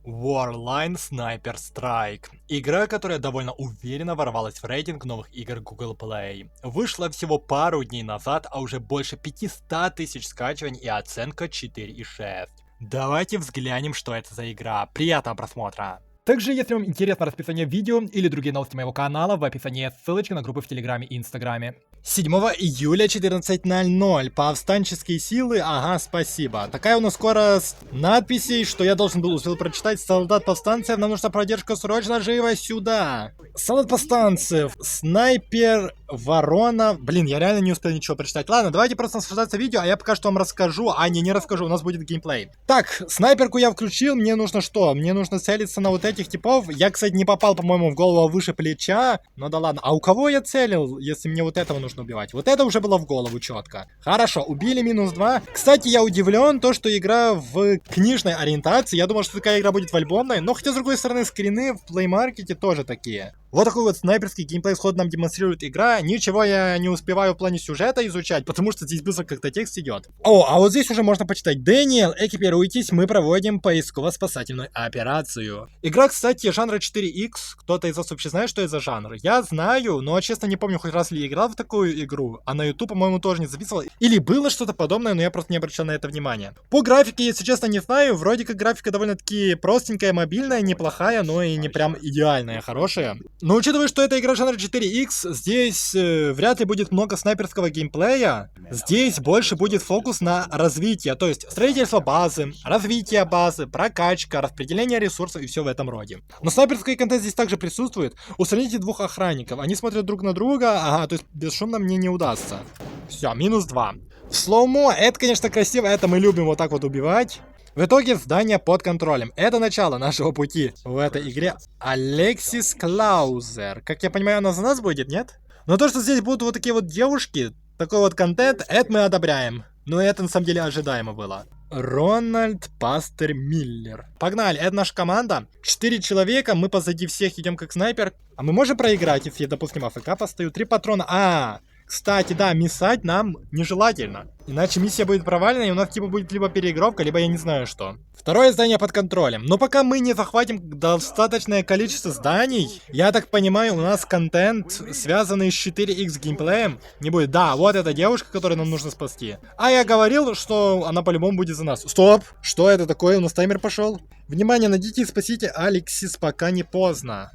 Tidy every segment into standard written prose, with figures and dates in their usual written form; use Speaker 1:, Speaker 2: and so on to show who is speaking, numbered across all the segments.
Speaker 1: Warline Sniper Strike. Игра, которая довольно уверенно ворвалась в рейтинг новых игр Google Play. Вышла всего пару дней назад, а уже больше 500 тысяч скачиваний и оценка 4,6. Давайте взглянем, что это за игра. Приятного просмотра! Также, если вам интересно расписание видео или другие новости моего канала, в описании есть ссылочка на группы в Телеграме и Инстаграме. 7 июля 14:00. Повстанческие силы, ага, спасибо. Такая у нас скоро надписей, что я должен был успел прочитать. Солдат повстанцев, нам нужна поддержка, срочно, живо сюда. Солдат повстанцев, снайпер, ворона. Блин, я реально не успел ничего прочитать. Ладно, давайте просто наслаждаться видео, а я пока что вам расскажу. А, не расскажу, у нас будет геймплей. Так, снайперку я включил, мне нужно что? Мне нужно целиться на вот этих типов. Я, кстати, не попал, по-моему, в голову выше плеча. Ну да ладно. А у кого я целил, если мне вот этого нужно убивать? Вот это уже было в голову четко. Хорошо, убили -2. Кстати, я удивлен, то, что игра в книжной ориентации. Я думал, что такая игра будет в альбомной. Но хотя, с другой стороны, скрины в Play Market тоже такие. Вот такой вот снайперский геймплей сход нам демонстрирует игра. Ничего я не успеваю в плане сюжета изучать, потому что здесь быстро как-то текст идет. О, а вот здесь уже можно почитать. Дэниел, экипируйтесь, мы проводим поисково-спасательную операцию. Игра, кстати, жанра 4X. Кто-то из вас вообще знает, что это за жанр? Я знаю, но честно не помню, хоть раз ли я играл в такую игру. А на YouTube, по-моему, тоже не записывал. Или было что-то подобное, но я просто не обращал на это внимания. По графике, если честно, не знаю. Вроде как графика довольно-таки простенькая, мобильная, неплохая, но и не прям идеальная, хорошая. Но учитывая, что это игра жанра 4X, здесь вряд ли будет много снайперского геймплея. Здесь больше будет фокус на развитие, то есть строительство базы, развитие базы, прокачка, распределение ресурсов и все в этом роде. Но снайперский контент здесь также присутствует. Устраните двух охранников, они смотрят друг на друга, ага, то есть бесшумно мне не удастся. Все, -2. В слоумо, это, конечно, красиво, это мы любим вот так вот убивать. В итоге здание под контролем. Это начало нашего пути в этой игре. Алексис Клаузер. Как я понимаю, она за нас будет, нет? Но то, что здесь будут вот такие вот девушки, такой вот контент, это мы одобряем. Но это на самом деле ожидаемо было. Рональд Пастер Миллер. Погнали, это наша команда. 4 человека, мы позади всех идем как снайпер. А мы можем проиграть, если я, допустим, АФК постою? 3 патрона. Кстати, да, миссать нам нежелательно. Иначе миссия будет провальной, и у нас типа будет либо переигровка, либо я не знаю что. Второе здание под контролем. Но пока мы не захватим достаточное количество зданий, я так понимаю, у нас контент, связанный с 4X геймплеем, не будет. Да, вот эта девушка, которую нам нужно спасти. А я говорил, что она по-любому будет за нас. Стоп! Что это такое? У нас таймер пошел. Внимание, найдите и спасите Алексис, пока не поздно.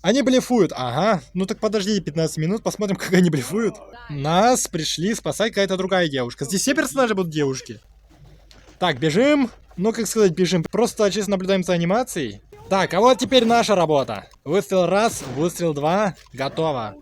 Speaker 1: Они блефуют, ага. Ну так подожди 15 минут, посмотрим, как они блефуют. Нас пришли спасать какая-то другая девушка. Здесь все персонажи будут девушки. Так, бежим. Ну, как сказать, бежим. Просто честно наблюдаем за анимацией. Так, а вот теперь наша работа. Выстрел 1, выстрел 2. Готово.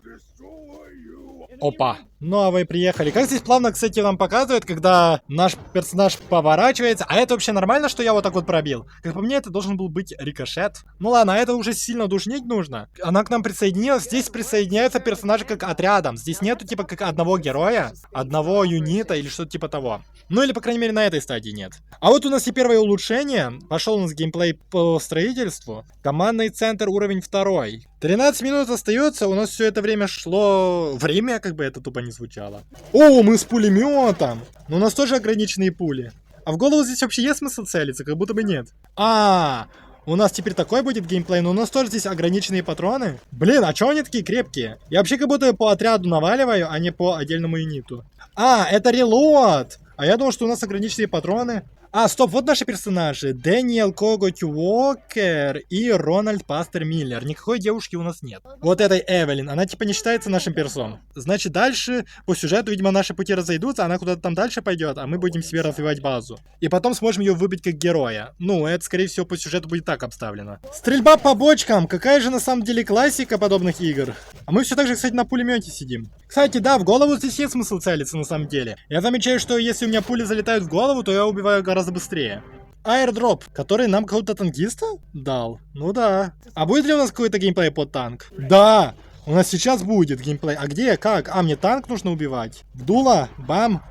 Speaker 1: Опа. Ну, а вы приехали. Как здесь плавно, кстати, нам показывают, когда наш персонаж поворачивается. А это вообще нормально, что я вот так вот пробил? Как по мне, это должен был быть рикошет. Ну ладно, а это уже сильно душнить нужно. Она к нам присоединилась. Здесь присоединяются персонажи как отрядом. Здесь нету типа как одного героя, одного юнита или что-то типа того. Ну или, по крайней мере, на этой стадии нет. А вот у нас и первое улучшение. Пошел у нас геймплей по строительству. Командный центр, уровень 2. 13 минут остается. У нас все это время шло... Время, как бы это тупо не звучало. О, мы с пулеметом. Но у нас тоже ограниченные пули. А в голову здесь вообще есть смысл целиться? Как будто бы нет. У нас теперь такой будет геймплей, но у нас тоже здесь ограниченные патроны. Блин, а чё они такие крепкие? Я вообще как будто по отряду наваливаю, а не по отдельному юниту. Это релот! А я думал, что у нас ограниченные патроны. Стоп, вот наши персонажи. Дэниел Коготь Уокер и Рональд Пастер Миллер. Никакой девушки у нас нет. Вот этой Эвелин, она типа не считается нашим персом. Значит, дальше по сюжету, видимо, наши пути разойдутся, она куда-то там дальше пойдет, а мы будем себе развивать базу. И потом сможем ее выбить как героя. Ну, это, скорее всего, по сюжету будет так обставлено. Стрельба по бочкам! Какая же на самом деле классика подобных игр. А мы все так же, кстати, на пулемете сидим. Кстати, да, в голову здесь есть смысл целиться на самом деле. Я замечаю, что если у меня пули залетают в голову, то я убиваю гораздо быстрее. Аирдроп, который нам какого-то танкиста дал. Ну да. А будет ли у нас какой-то геймплей под танк? Да! У нас сейчас будет геймплей. А где? Как? Мне танк нужно убивать. Вдуло? Бам!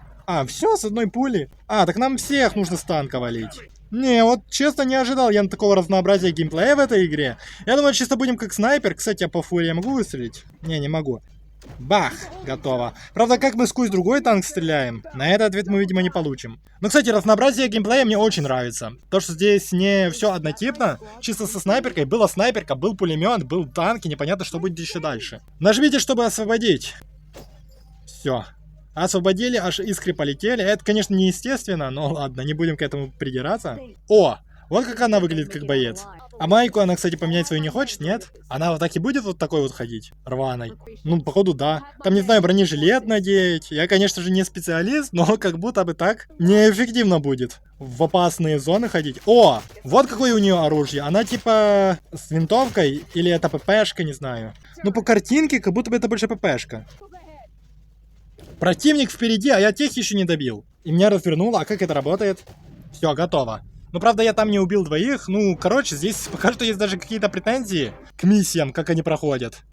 Speaker 1: Все с одной пули. Так нам всех нужно с танка валить. Не, вот честно не ожидал я такого разнообразия геймплея в этой игре. Я думаю, чисто будем как снайпер. Кстати, по фуре я могу выстрелить? Не могу.
Speaker 2: Бах! Готово. Правда, как мы сквозь другой танк стреляем, на это ответ мы, видимо, не получим. Но, кстати, разнообразие геймплея мне очень нравится. То, что здесь не все однотипно, чисто со снайперкой. Была снайперка, был пулемет, был танк, и непонятно, что будет еще дальше. Нажмите, чтобы освободить. Все. Освободили, аж искры полетели. Это, конечно, неестественно, но ладно, не будем к этому придираться. О! Вот как она выглядит как боец. А майку она, кстати, поменять свою не хочет, нет? Она вот так и будет вот такой вот ходить, рваной? Ну, походу, да. Там, не знаю, бронежилет надеть. Я, конечно же, не специалист, но как будто бы так неэффективно будет в опасные зоны ходить. О! Вот какое у нее оружие. Она типа с винтовкой или это ППшка, не знаю. Ну, по картинке, как будто бы это больше ППшка. Противник впереди, а я тех еще не добил. И меня развернуло. А как это работает? Все, готово. Ну, правда, я там не убил двоих. Ну, короче, здесь пока что есть даже какие-то претензии к миссиям, как они проходят.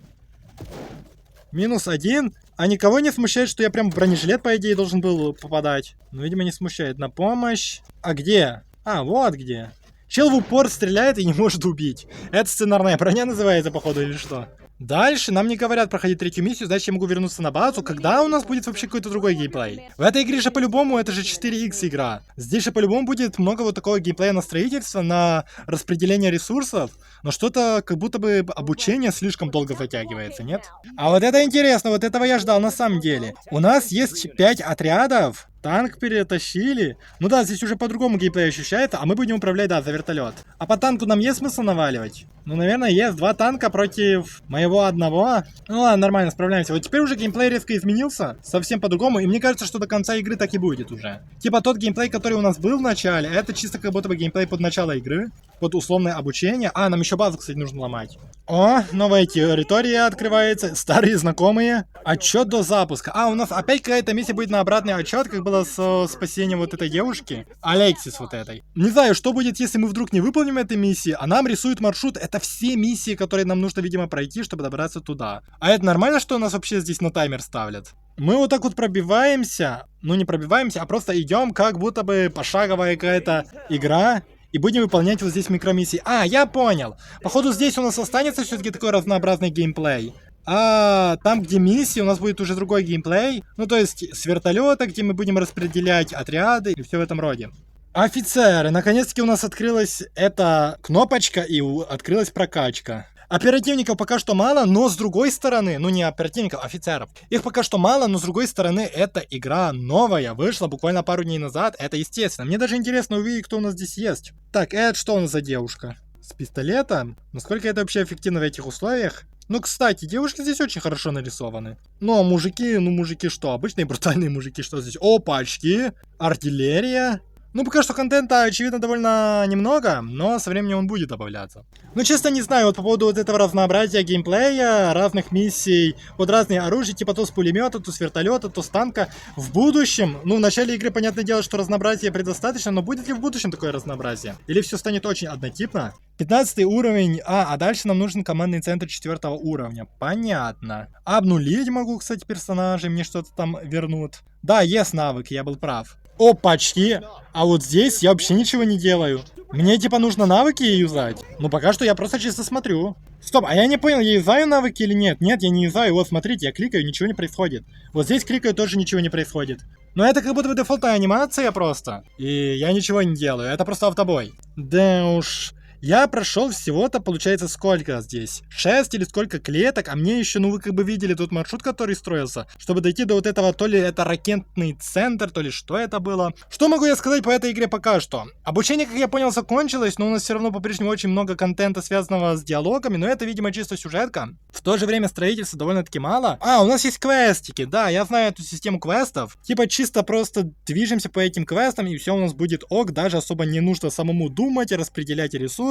Speaker 2: -1. А никого не смущает, что я прям в бронежилет, по идее, должен был попадать? Ну, видимо, не смущает. На помощь. А где? А, вот где. Чел в упор стреляет и не может убить. Это сценарная броня называется, походу, или что? Дальше нам не говорят проходить третью миссию, значит я могу вернуться на базу. Когда у нас будет вообще какой-то другой геймплей? В этой игре же по-любому, это же 4Х игра. Здесь же по-любому будет много вот такого геймплея на строительство, на распределение ресурсов. Но что-то как будто бы обучение слишком долго затягивается, нет? А вот это интересно, вот этого я ждал на самом деле. У нас есть 5 отрядов. Танк перетащили. Ну да, здесь уже по-другому геймплей ощущается, а мы будем управлять, да, за вертолет. А по танку нам есть смысл наваливать? Ну, наверное, есть. 2 танка против моего одного. Ну ладно, нормально, справляемся. Вот теперь уже геймплей резко изменился, совсем по-другому, и мне кажется, что до конца игры так и будет уже. Типа тот геймплей, который у нас был в начале, это чисто как будто бы геймплей под начало игры. Вот условное обучение. А, нам еще базу, кстати, нужно ломать. О, новая территория открывается, старые знакомые. Отчет до запуска. А, у нас опять какая-то миссия будет на обратный отчет, как было с спасением вот этой девушки. Алексис вот этой. Не знаю, что будет, если мы вдруг не выполним этой миссии, а нам рисует маршрут. Это все миссии, которые нам нужно, видимо, пройти, чтобы добраться туда. А это нормально, что у нас вообще здесь на таймер ставят? Мы вот так вот пробиваемся. Ну, не пробиваемся, а просто идем, как будто бы пошаговая какая-то игра. И будем выполнять вот здесь микромиссии. А, я понял. Походу здесь у нас останется все-таки такой разнообразный геймплей. А там, где миссии, у нас будет уже другой геймплей. Ну, то есть с вертолета, где мы будем распределять отряды и все в этом роде. Офицеры, наконец-таки у нас открылась эта кнопочка и открылась прокачка. Оперативников пока что мало, но с другой стороны, ну не оперативников, офицеров. Их пока что мало, но с другой стороны, эта игра новая, вышла буквально пару дней назад, это естественно. Мне даже интересно увидеть, кто у нас здесь есть. Так, это что у нас за девушка? С пистолетом? Насколько это вообще эффективно в этих условиях? Ну, кстати, девушки здесь очень хорошо нарисованы. Ну, а мужики что? Обычные брутальные мужики, что здесь? Опачки! Артиллерия! Ну, пока что контента, очевидно, довольно немного, но со временем он будет добавляться. Ну, честно, не знаю, вот по поводу вот этого разнообразия геймплея, разных миссий, вот разные оружия, типа то с пулемета, то с вертолета, то с танка. В будущем, ну, в начале игры, понятное дело, что разнообразия предостаточно, но будет ли в будущем такое разнообразие? Или все станет очень однотипно? 15 уровень, а дальше нам нужен командный центр 4 уровня. Понятно. Обнулить могу, кстати, персонажей, мне что-то там вернут. Да, есть навык, я был прав. Опачки! А вот здесь я вообще ничего не делаю. Мне типа нужно навыки юзать? Ну пока что я просто чисто смотрю. Стоп, а я не понял, я юзаю навыки или нет? Нет, я не юзаю. Вот смотрите, я кликаю, ничего не происходит. Вот здесь кликаю, тоже ничего не происходит. Но это как будто бы дефолтная анимация просто. И я ничего не делаю, это просто автобой. Да уж... Я прошел всего-то, получается, сколько здесь? 6 или сколько клеток, а мне еще, ну вы как бы видели тот маршрут, который строился, чтобы дойти до вот этого, то ли это ракетный центр, то ли что это было. Что могу я сказать по этой игре пока что? Обучение, как я понял, закончилось, но у нас все равно по-прежнему очень много контента, связанного с диалогами, но это, видимо, чисто сюжетка. В то же время строительства довольно-таки мало. А, у нас есть квестики, да, я знаю эту систему квестов. Типа чисто просто движемся по этим квестам, и все у нас будет ок, даже особо не нужно самому думать, распределять ресурсы.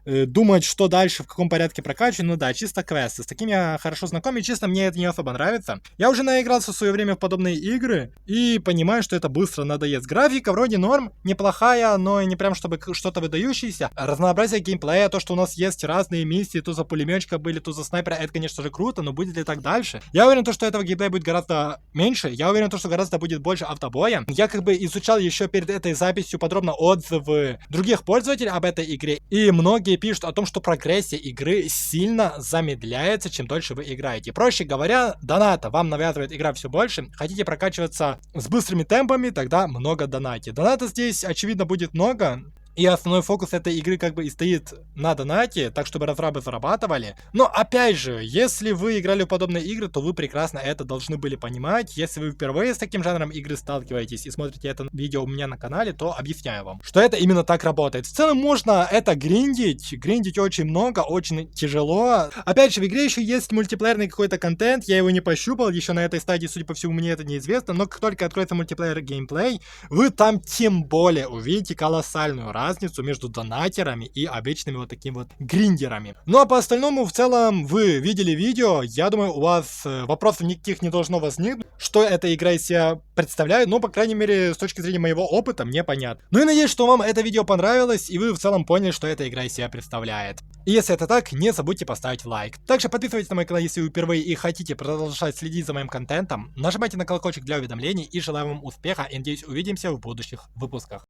Speaker 2: Думать, что дальше, в каком порядке прокачивать. Ну да, чисто квесты. С таким я хорошо знаком, и честно, мне это не особо нравится. Я уже наигрался в свое время в подобные игры, и понимаю, что это быстро надоест. Графика вроде норм, неплохая, но и не прям чтобы что-то выдающееся. Разнообразие геймплея, то, что у нас есть разные миссии, то за пулеметчика были, то за снайпера, это, конечно же, круто, но будет ли так дальше? Я уверен, что этого геймплея будет гораздо меньше, я уверен, что гораздо будет больше автобоя. Я как бы изучал еще перед этой записью подробно отзывы других пользователей об этой игре,
Speaker 1: И многие пишут о том, что прогрессия игры сильно замедляется, чем дольше вы играете. Проще говоря, доната вам навязывает игра все больше. Хотите прокачиваться с быстрыми темпами, тогда много донати. Доната здесь, очевидно, будет много. И основной фокус этой игры как бы и стоит на донате, так чтобы разрабы зарабатывали. Но опять же, если вы играли в подобные игры, то вы прекрасно это должны были понимать. Если вы впервые с таким жанром игры сталкиваетесь и смотрите это видео у меня на канале, то объясняю вам, что это именно так работает. В целом можно это гриндить очень много, очень тяжело. Опять же, в игре еще есть мультиплеерный какой-то контент, я его не пощупал, еще на этой стадии, судя по всему, мне это неизвестно, но как только откроется мультиплеер геймплей, вы там тем более увидите колоссальную разницу между донатерами и обычными вот такими вот гриндерами. Ну а по остальному, в целом, вы видели видео, я думаю, у вас вопросов никаких не должно возникнуть, что эта игра из себя представляет, ну, по крайней мере, с точки зрения моего опыта, мне понятно. Ну и надеюсь, что вам это видео понравилось, и вы в целом поняли, что эта игра из себя представляет. И если это так, не забудьте поставить лайк. Также подписывайтесь на мой канал, если вы впервые и хотите продолжать следить за моим контентом. Нажимайте на колокольчик для уведомлений, и желаю вам успеха, и надеюсь, увидимся в будущих выпусках.